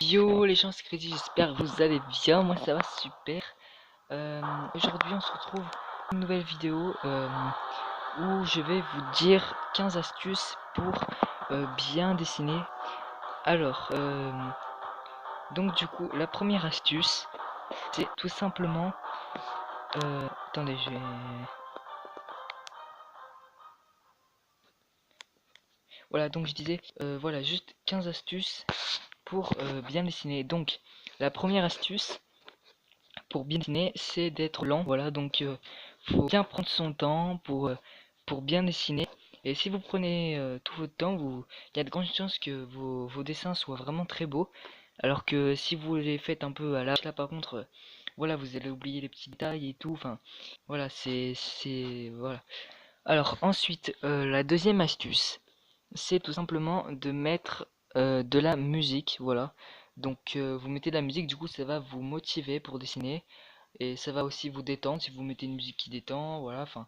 Yo les gens, c'est Crazy, j'espère que vous allez bien, moi ça va super. Aujourd'hui on se retrouve pour une nouvelle vidéo où je vais vous dire 15 astuces pour bien dessiner. Alors, donc du coup la première astuce c'est tout simplement... attendez, je vais... Voilà, donc je disais, voilà, juste 15 astuces pour bien dessiner. Donc la première astuce pour bien dessiner, c'est d'être lent. Voilà, donc faut bien prendre son temps pour bien dessiner. Et si vous prenez tout votre temps, il y a de grandes chances que vos dessins soient vraiment très beaux. Alors que si vous les faites un peu à l'arrache, là par contre, voilà, vous allez oublier les petits détails et tout. Enfin, voilà, voilà. Alors ensuite, la deuxième astuce, c'est tout simplement de mettre de la musique. Voilà. Donc vous mettez de la musique, du coup ça va vous motiver pour dessiner. Et ça va aussi vous détendre si vous mettez une musique qui détend, voilà, enfin,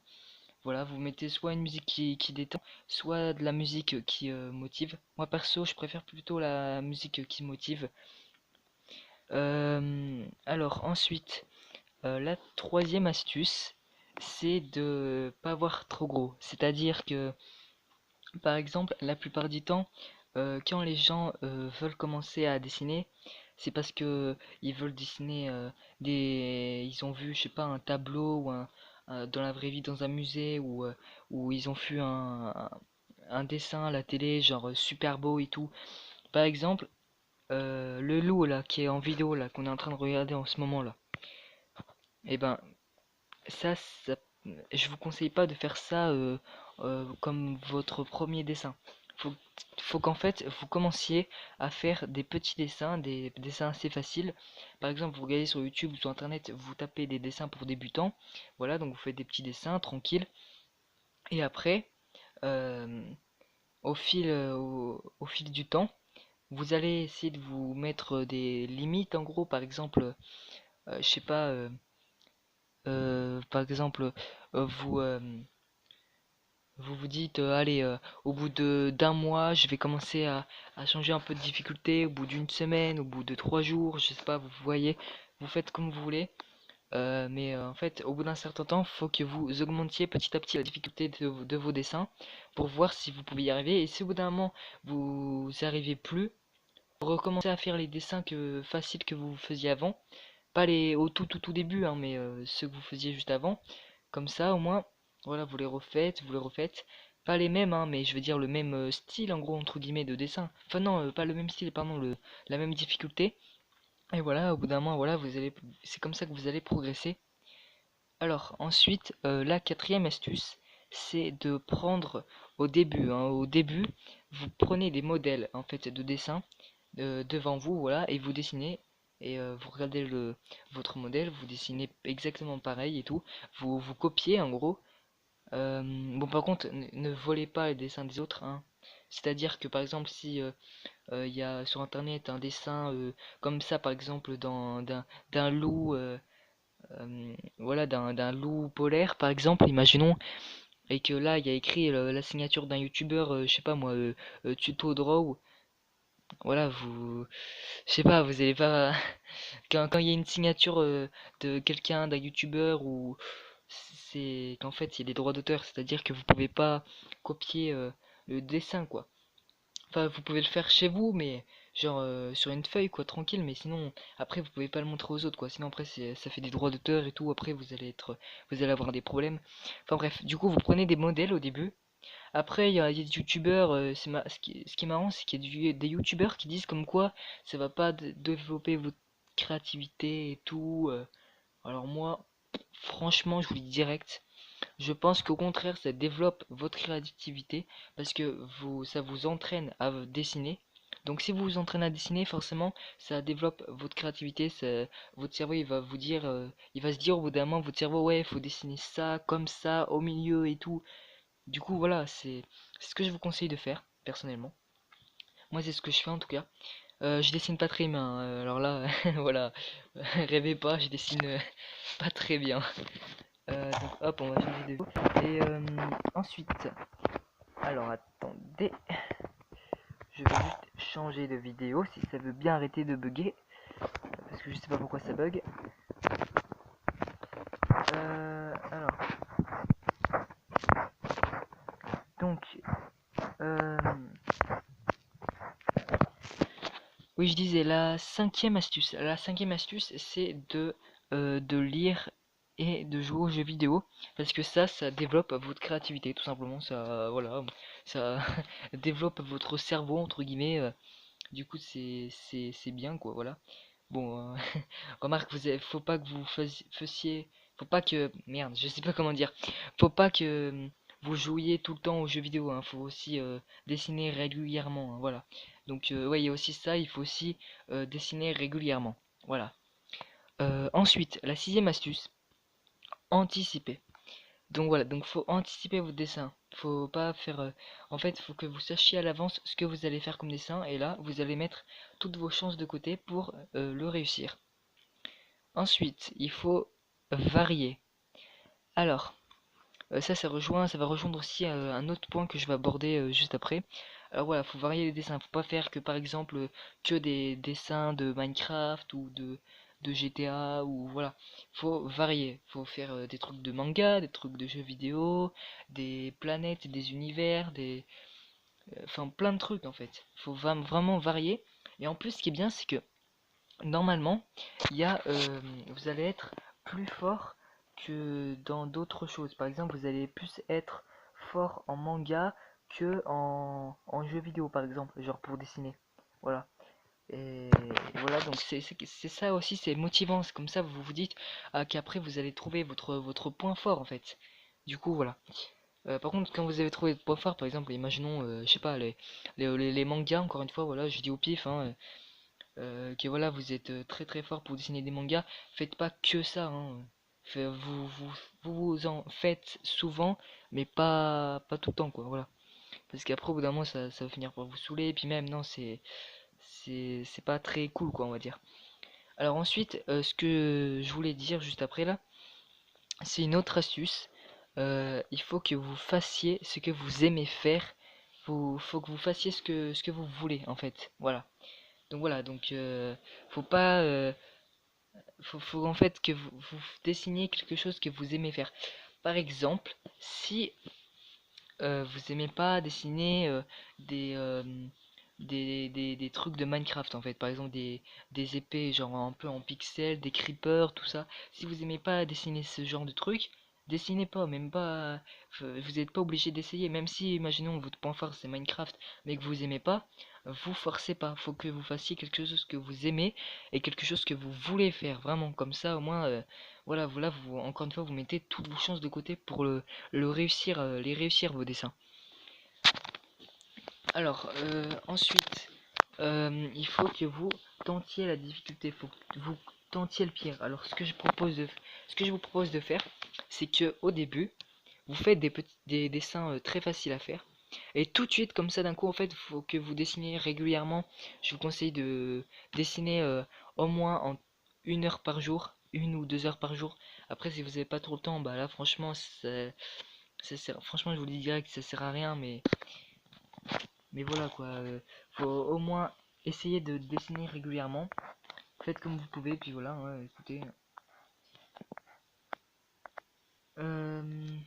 voilà, vous mettez soit une musique qui détend, soit de la musique qui motive. Moi perso, je préfère plutôt la musique qui motive. Alors ensuite, la troisième astuce, c'est de pas voir trop gros. C'est-à-dire que, par exemple, la plupart du temps, quand les gens veulent commencer à dessiner, c'est parce que ils veulent dessiner ils ont vu, je sais pas, un tableau ou dans la vraie vie dans un musée ou ils ont vu un dessin à la télé, genre super beau et tout. Par exemple, le loup là qui est en vidéo là qu'on est en train de regarder en ce moment là. Et ben ça, je vous conseille pas de faire ça comme votre premier dessin. Faut, faut qu'en fait vous commenciez à faire des petits dessins, des dessins assez faciles. Par exemple, vous regardez sur YouTube ou sur internet, vous tapez des dessins pour débutants. Voilà, donc vous faites des petits dessins tranquilles. Et après, euh, au fil du temps, vous allez essayer de vous mettre des limites. En gros, par exemple, je sais pas, par exemple, vous vous vous dites, allez, au bout d'un mois, je vais commencer à changer un peu de difficulté, au bout d'une semaine, au bout de 3 jours, je sais pas, vous voyez, vous faites comme vous voulez. Mais en fait, au bout d'un certain temps, faut que vous augmentiez petit à petit la difficulté de vos dessins pour voir si vous pouvez y arriver. Et si au bout d'un moment, vous n'y arrivez plus, recommencez à faire les dessins faciles que vous faisiez avant. Pas les au tout début, hein, mais ceux que vous faisiez juste avant. Comme ça, au moins, voilà, vous les refaites. Pas les mêmes, hein, mais je veux dire le même style, en gros, entre guillemets, de dessin. Enfin non, pas le même style, pardon, la même difficulté. Et voilà, au bout d'un moment, voilà, c'est comme ça que vous allez progresser. Alors, ensuite, la quatrième astuce, c'est de prendre au début, hein, au début, vous prenez des modèles, en fait, de dessin devant vous, voilà, et vous dessinez. Et vous regardez votre modèle, vous dessinez exactement pareil et tout. Vous copiez en gros. Bon, par contre, ne volez pas les dessins des autres, hein. C'est-à-dire que par exemple, si il y a sur internet un dessin comme ça, par exemple, d'un loup, voilà, d'un loup polaire, par exemple, imaginons, et que là il y a écrit la signature d'un youtubeur, je sais pas moi, tuto draw, voilà, je sais pas, vous allez pas, quand il y a une signature de quelqu'un, d'un youtubeur, ou c'est qu'en fait il y a des droits d'auteur, c'est-à-dire que vous pouvez pas copier le dessin, quoi. Enfin, vous pouvez le faire chez vous, mais genre sur une feuille, quoi, tranquille, mais sinon, après, vous pouvez pas le montrer aux autres, quoi. Sinon, après, ça fait des droits d'auteur et tout, après, vous allez avoir des problèmes. Enfin bref, du coup, vous prenez des modèles au début. Après, il y a des youtubeurs, ce qui est marrant, c'est qu'il y a des youtubeurs qui disent comme quoi ça va pas développer votre créativité et tout. Alors moi, franchement, je vous le dis direct, je pense qu'au contraire, ça développe votre créativité parce que ça vous entraîne à dessiner. Donc si vous vous entraînez à dessiner, forcément, ça développe votre créativité. Votre cerveau, il va vous dire, il va se dire au bout d'un moment, votre cerveau, ouais, il faut dessiner ça, comme ça, au milieu et tout. Du coup, voilà, c'est ce que je vous conseille de faire, personnellement. Moi, c'est ce que je fais en tout cas. Je dessine pas très bien, alors là, voilà, rêvez pas, je dessine pas très bien. Donc hop, on va changer de vidéo. Et ensuite, alors attendez, je vais juste changer de vidéo si ça veut bien arrêter de bugger, parce que je sais pas pourquoi ça bug. Alors, donc, euh, oui, je disais la cinquième astuce. La cinquième astuce, c'est de lire et de jouer aux jeux vidéo, parce que ça développe votre créativité, tout simplement. Ça, voilà, ça développe votre cerveau entre guillemets. Du coup, c'est bien quoi, voilà. Bon, remarque, faut pas que vous fassiez, faut pas que, merde, je sais pas comment dire, faut pas que vous jouiez tout le temps aux jeux vidéo, hein. Faut aussi dessiner régulièrement, hein, voilà. Donc, ouais, il y a aussi ça, il faut aussi dessiner régulièrement, voilà. Ensuite, la sixième astuce, anticiper. Donc voilà, donc faut anticiper vos dessins. Faut pas faire. En fait, faut que vous sachiez à l'avance ce que vous allez faire comme dessin, et là, vous allez mettre toutes vos chances de côté pour le réussir. Ensuite, il faut varier. Alors, ça va rejoindre aussi un autre point que je vais aborder juste après. Alors voilà, faut varier les dessins. Faut pas faire que par exemple que des dessins de Minecraft ou de GTA ou voilà. Faut varier. Faut faire des trucs de manga, des trucs de jeux vidéo, des planètes, des univers, enfin plein de trucs en fait. Faut vraiment varier. Et en plus, ce qui est bien, c'est que normalement, il y a, vous allez être plus fort que dans d'autres choses. Par exemple, vous allez plus être fort en manga que en jeu vidéo, par exemple, genre pour dessiner. Voilà. Et voilà, donc c'est ça aussi, c'est motivant. C'est comme ça, vous vous dites qu'après vous allez trouver votre point fort en fait. Du coup, voilà. Par contre, quand vous avez trouvé votre point fort, par exemple, imaginons, je sais pas, les mangas, encore une fois, voilà, je dis au pif, hein, que voilà, vous êtes très très fort pour dessiner des mangas, faites pas que ça, hein. Vous en faites souvent, mais pas tout le temps, quoi, voilà. Parce qu'après, au bout d'un moment, ça va finir par vous saouler, et puis même, non, c'est pas très cool, quoi, on va dire. Alors ensuite, ce que je voulais dire juste après là, c'est une autre astuce. Il faut que vous fassiez ce que vous aimez faire. Faut que vous fassiez ce que vous voulez, en fait. Voilà. Donc voilà, donc faut pas, faut en fait que vous dessiniez quelque chose que vous aimez faire. Par exemple, si vous aimez pas dessiner des, des trucs de Minecraft en fait, par exemple des épées genre un peu en pixels, des creepers, tout ça. Si vous aimez pas dessiner ce genre de trucs, dessinez pas, même pas. Vous n'êtes pas obligé d'essayer, même si, imaginons, votre point fort c'est Minecraft, mais que vous aimez pas, vous forcez pas. Faut que vous fassiez quelque chose que vous aimez et quelque chose que vous voulez faire, vraiment. Comme ça, au moins, voilà, vous, encore une fois, vous mettez toutes vos chances de côté pour le réussir, les réussir vos dessins. Alors, ensuite, il faut que vous tentiez la difficulté, il faut que vous tentiez le pire. Alors, ce que je vous propose de faire, c'est que au début, vous faites des dessins très faciles à faire, et tout de suite, comme ça, d'un coup, en fait, il faut que vous dessinez régulièrement. Je vous conseille de dessiner au moins en 1 heure par jour, 1 ou 2 heures par jour. Après, si vous n'avez pas trop le temps, bah là, franchement, franchement, je vous le dis direct, ça sert à rien, mais voilà quoi, faut au moins essayer de dessiner régulièrement. Faites comme vous pouvez, puis voilà, ouais, écoutez. Euh,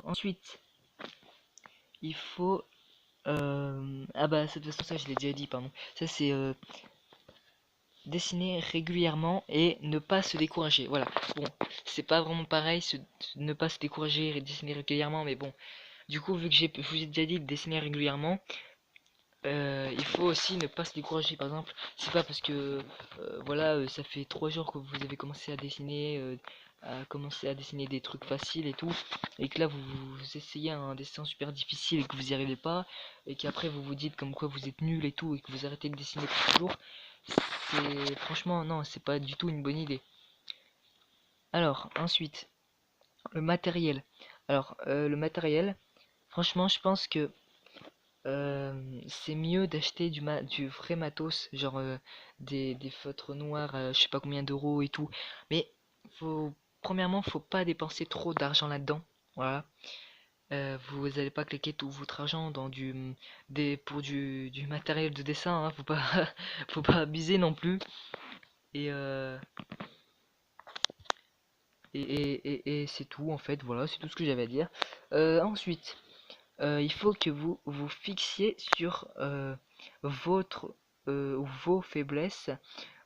Ensuite, il faut... Ah bah, de toute façon, ça je l'ai déjà dit, pardon. Ça c'est dessiner régulièrement et ne pas se décourager. Voilà, bon, c'est pas vraiment pareil, ne pas se décourager et dessiner régulièrement, mais bon. Du coup, vu que je vous ai déjà dit de dessiner régulièrement, il faut aussi ne pas se décourager. Par exemple, c'est pas parce que voilà, ça fait 3 jours que vous avez commencé à commencer à dessiner des trucs faciles et tout, et que là vous essayez un dessin super difficile et que vous y arrivez pas, et qu'après vous vous dites comme quoi vous êtes nul et tout, et que vous arrêtez de dessiner toujours. C'est franchement non, c'est pas du tout une bonne idée. Alors ensuite, le matériel. Alors le matériel, franchement, je pense que c'est mieux d'acheter du vrai matos, genre des feutres noirs, je sais pas combien d'euros et tout. Mais premièrement, faut pas dépenser trop d'argent là-dedans. Voilà. Vous allez pas claquer tout votre argent dans pour du matériel de dessin, hein. Faut pas, faut pas abuser non plus. Et, euh, et c'est tout en fait. Voilà, c'est tout ce que j'avais à dire. Ensuite. Il faut que vous vous fixiez sur vos faiblesses,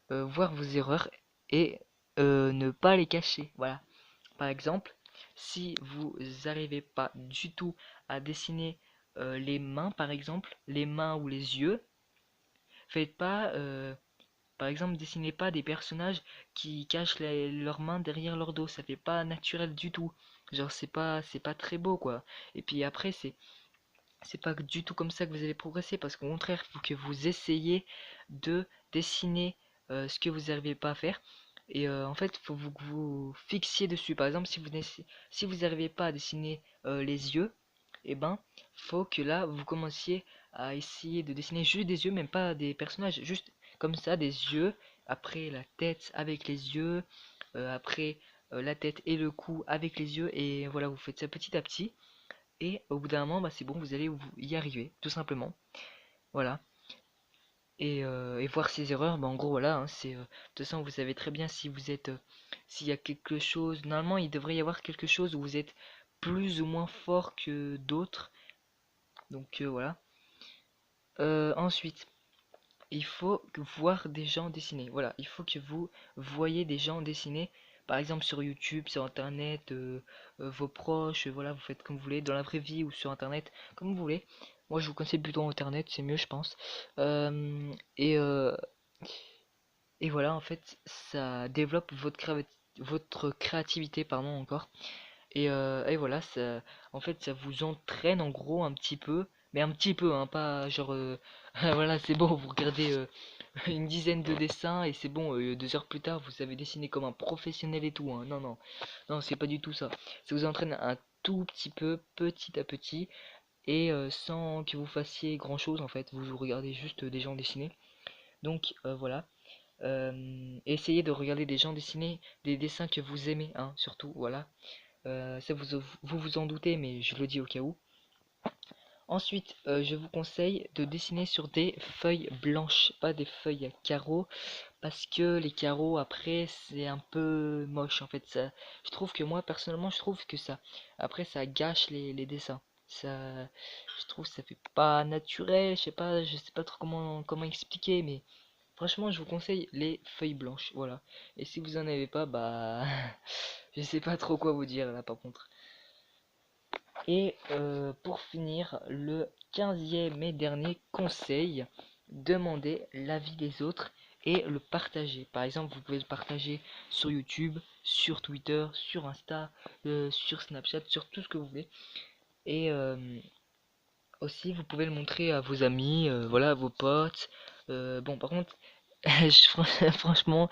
voir vos erreurs et ne pas les cacher. Voilà. Par exemple, si vous n'arrivez pas du tout à dessiner les mains, par exemple, les mains ou les yeux, faites pas, par exemple, dessinez pas des personnages qui cachent leurs mains derrière leur dos. Ça fait pas naturel du tout. Genre, c'est pas très beau, quoi. Et puis après, c'est pas du tout comme ça que vous allez progresser, parce qu'au contraire, il faut que vous essayiez de dessiner ce que vous n'arrivez pas à faire. Et en fait, il faut que vous fixiez dessus. Par exemple, si vous n'arrivez pas à dessiner les yeux, et ben, faut que là, vous commenciez à essayer de dessiner juste des yeux, même pas des personnages, juste comme ça, des yeux, après la tête avec les yeux, après la tête et le cou avec les yeux, et voilà, vous faites ça petit à petit. Et au bout d'un moment, bah, c'est bon, vous allez y arriver, tout simplement. Voilà. Et voir ses erreurs, bah, en gros, voilà, hein, de toute façon, vous savez très bien si vous êtes, s'il y a quelque chose, normalement, il devrait y avoir quelque chose où vous êtes plus ou moins fort que d'autres. Donc voilà. Ensuite, il faut voir des gens dessiner. Voilà, il faut que vous voyez des gens dessiner. Par exemple sur YouTube, sur Internet, vos proches, voilà, vous faites comme vous voulez, dans la vraie vie ou sur Internet, comme vous voulez. Moi, je vous conseille plutôt Internet, c'est mieux, je pense. Euh, et, euh, et voilà, en fait, ça développe votre créativité, pardon, encore. Et voilà, en fait, ça vous entraîne en gros un petit peu, mais un petit peu, hein, pas genre, voilà, c'est bon, vous regardez une dizaine de dessins et c'est bon, 2 heures plus tard, vous savez dessiner comme un professionnel et tout, hein. Non, non, non, c'est pas du tout ça. Ça vous entraîne un tout petit peu, petit à petit, et sans que vous fassiez grand-chose, en fait, vous regardez juste des gens dessiner. Donc voilà. Essayez de regarder des gens dessiner des dessins que vous aimez, hein, surtout, voilà. Ça vous en doutez, mais je le dis au cas où. Ensuite, je vous conseille de dessiner sur des feuilles blanches, pas des feuilles à carreaux, parce que les carreaux après c'est un peu moche en fait. Je trouve que moi personnellement, je trouve que après ça gâche les dessins. Ça, je trouve que ça fait pas naturel. Je sais pas trop comment expliquer, mais franchement, je vous conseille les feuilles blanches, voilà. Et si vous en avez pas, bah, je sais pas trop quoi vous dire là par contre. Et pour finir, le 15e et dernier conseil, demandez l'avis des autres et le partager. Par exemple, vous pouvez le partager sur YouTube, sur Twitter, sur Insta, sur Snapchat, sur tout ce que vous voulez. Et aussi, vous pouvez le montrer à vos amis, voilà, à vos potes. Bon, par contre, franchement,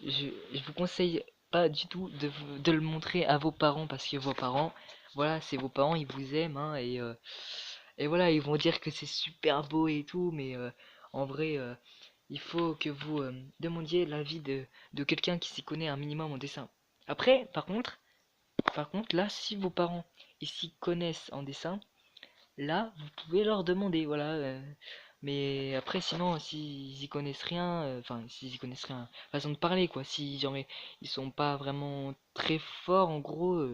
je vous conseille pas du tout de le montrer à vos parents, parce que vos parents, voilà, c'est vos parents, ils vous aiment, hein, et voilà, ils vont dire que c'est super beau et tout, mais en vrai, il faut que vous demandiez l'avis de quelqu'un qui s'y connaît un minimum en dessin. Après, par contre, là, si vos parents ils s'y connaissent en dessin, là, vous pouvez leur demander, voilà. Mais après, sinon, s'ils y connaissent rien, enfin, s'ils y connaissent rien, façon de parler, quoi. Si genre ils sont pas vraiment très forts, en gros,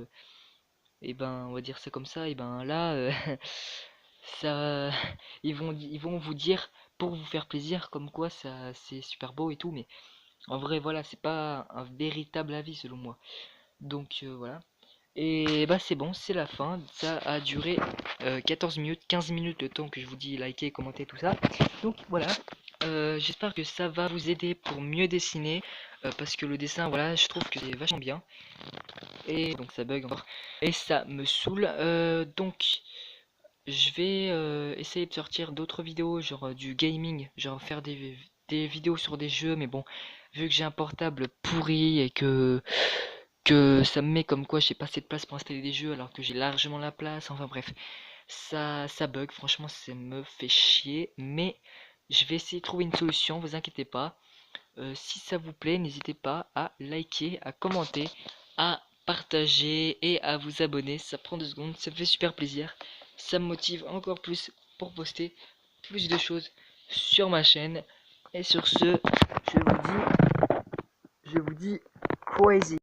et ben, on va dire ça comme ça, et ben là, ça, ils vont vous dire pour vous faire plaisir, comme quoi ça, c'est super beau et tout, mais en vrai, voilà, c'est pas un véritable avis selon moi. Donc voilà. Et bah c'est bon, c'est la fin. Ça a duré 14 minutes, 15 minutes le temps que je vous dis liker, commenter, tout ça. Donc voilà. J'espère que ça va vous aider pour mieux dessiner. Parce que le dessin, voilà, je trouve que c'est vachement bien. Et donc ça bug encore. Et ça me saoule. Donc je vais essayer de sortir d'autres vidéos, genre du gaming. Genre faire des vidéos sur des jeux. Mais bon, vu que j'ai un portable pourri et que ça me met comme quoi j'ai pas assez de place pour installer des jeux alors que j'ai largement la place, enfin bref. ça bug, franchement ça me fait chier, mais je vais essayer de trouver une solution, vous inquiétez pas. Si ça vous plaît, n'hésitez pas à liker, à commenter, à partager et à vous abonner. Ça prend 2 secondes, ça me fait super plaisir. Ça me motive encore plus pour poster plus de choses sur ma chaîne. Et sur ce, je vous dis crazy.